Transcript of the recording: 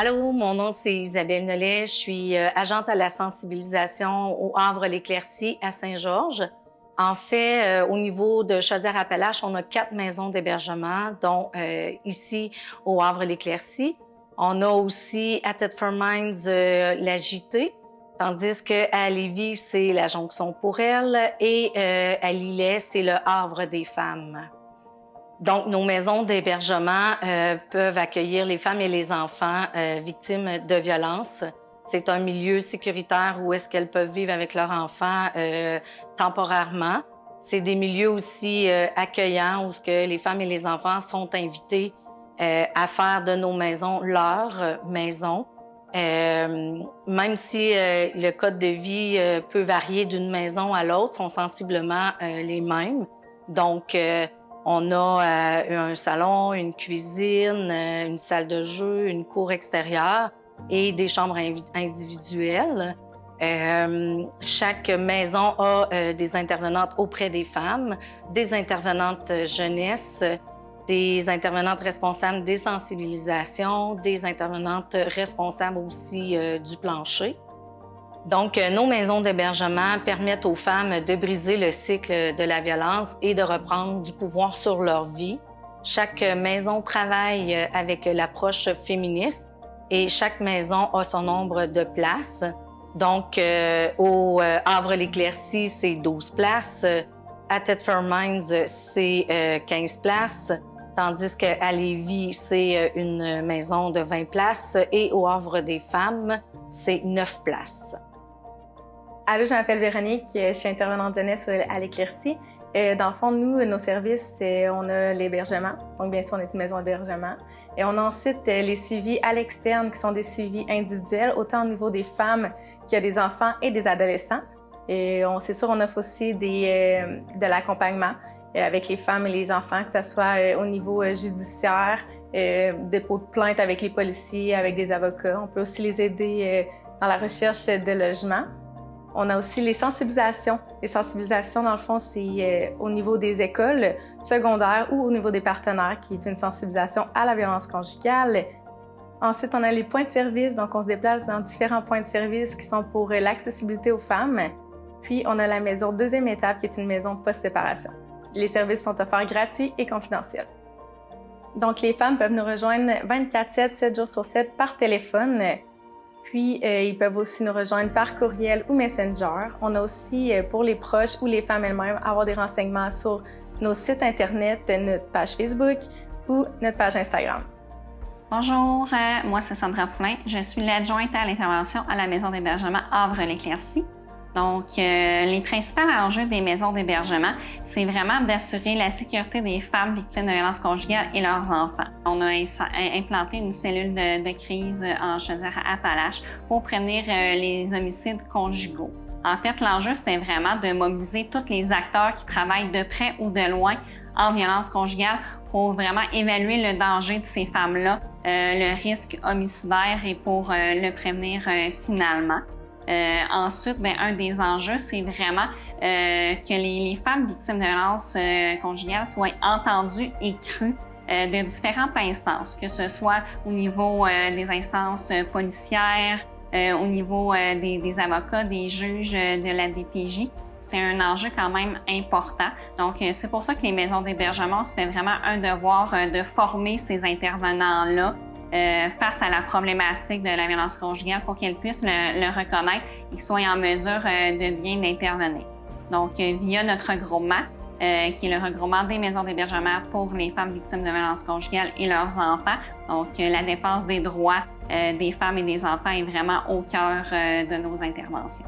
Allô, mon nom c'est Isabelle Nollet, je suis agente à la sensibilisation au Havre-l'Éclaircie à Saint-Georges. En fait, au niveau de Chaudière-Appalaches, on a 4 maisons d'hébergement, dont ici au Havre-l'Éclaircie. On a aussi à Thetford Mines la JT, tandis qu'à Lévis, c'est la Jonction pour elle et à Lillet, c'est le Havre des femmes. Donc, nos maisons d'hébergement peuvent accueillir les femmes et les enfants victimes de violences. C'est un milieu sécuritaire où est-ce qu'elles peuvent vivre avec leurs enfants temporairement. C'est des milieux aussi accueillants où ce que les femmes et les enfants sont invités à faire de nos maisons leur maison. Même si le code de vie peut varier d'une maison à l'autre, sont sensiblement les mêmes. Donc, on a un salon, une cuisine, une salle de jeu, une cour extérieure et des chambres individuelles. Chaque maison a des intervenantes auprès des femmes, des intervenantes jeunesse, des intervenantes responsables des sensibilisations, des intervenantes responsables aussi du plancher. Donc, nos maisons d'hébergement permettent aux femmes de briser le cycle de la violence et de reprendre du pouvoir sur leur vie. Chaque maison travaille avec l'approche féministe et chaque maison a son nombre de places. Donc, au Havre-l'Éclaircie, c'est 12 places. À Thetford Mines, c'est 15 places. Tandis qu'à Lévis, c'est une maison de 20 places. Et au Havre des femmes, c'est 9 places. Allô, je m'appelle Véronique, je suis intervenante jeunesse à l'Éclaircie. Dans le fond, nous, nos services, on a l'hébergement. Donc, bien sûr, on est une maison d'hébergement. Et on a ensuite les suivis à l'externe, qui sont des suivis individuels, autant au niveau des femmes qu'il y a des enfants et des adolescents. Et c'est sûr, on offre aussi de l'accompagnement avec les femmes et les enfants, que ce soit au niveau judiciaire, dépôt de plainte avec les policiers, avec des avocats. On peut aussi les aider dans la recherche de logement. On a aussi les sensibilisations. Les sensibilisations, dans le fond, c'est au niveau des écoles secondaires ou au niveau des partenaires, qui est une sensibilisation à la violence conjugale. Ensuite, on a les points de service. Donc, on se déplace dans différents points de service qui sont pour l'accessibilité aux femmes. Puis, on a la maison deuxième étape, qui est une maison post-séparation. Les services sont offerts gratuits et confidentiels. Donc, les femmes peuvent nous rejoindre 24/7, 7 jours sur 7 par téléphone. Puis, ils peuvent aussi nous rejoindre par courriel ou Messenger. On a aussi, pour les proches ou les femmes elles-mêmes, avoir des renseignements sur nos sites Internet, notre page Facebook ou notre page Instagram. Bonjour, moi c'est Sandra Poulin. Je suis l'adjointe à l'intervention à la maison d'hébergement Havre-l'Éclaircie. Donc, les principaux enjeux des maisons d'hébergement, c'est vraiment d'assurer la sécurité des femmes victimes de violences conjugales et leurs enfants. On a implanté une cellule de crise en Chaudière-Appalaches pour prévenir les homicides conjugaux. En fait, l'enjeu, c'était vraiment de mobiliser tous les acteurs qui travaillent de près ou de loin en violence conjugale pour vraiment évaluer le danger de ces femmes-là, le risque homicidaire et pour le prévenir finalement. Ensuite, un des enjeux, c'est vraiment que les femmes victimes de violences conjugales soient entendues et crues de différentes instances, que ce soit au niveau des instances policières, au niveau des avocats, des juges de la DPJ. C'est un enjeu quand même important. Donc, c'est pour ça que les maisons d'hébergement, se fait vraiment un devoir de former ces intervenants-là face à la problématique de la violence conjugale pour qu'elles puissent le reconnaître et qu'ils soient en mesure de bien intervenir. Donc, via notre regroupement, qui est le regroupement des maisons d'hébergement pour les femmes victimes de violences conjugales et leurs enfants. Donc, la défense des droits des femmes et des enfants est vraiment au cœur de nos interventions.